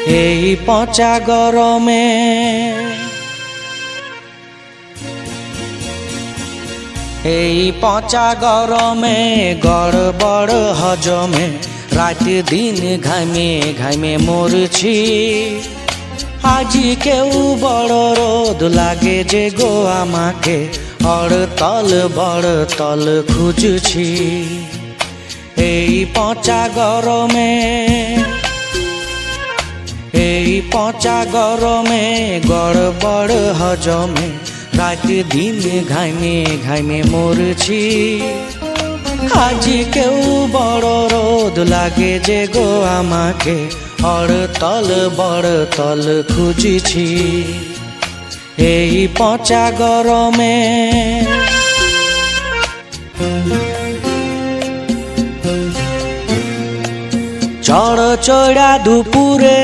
এই পচা গরমে এই পচা গরমে গড়বড় হজমে রাত দিন ঘামে ঘামে মরছি। আজি কেউ বড় রোদ লাগে যে গো আমাকে বড়তল খুঁজছি। এই পচা গরমে এই পচা গরমে গড়বড় হজমে রাত দিন ঘামে ঘামে মরছি। আজি কেউ বড় রোদ লাগে যে গো আমাকে বড়তল খুঁজছি। এই পচা গরমে চড় চড়া দুপুরে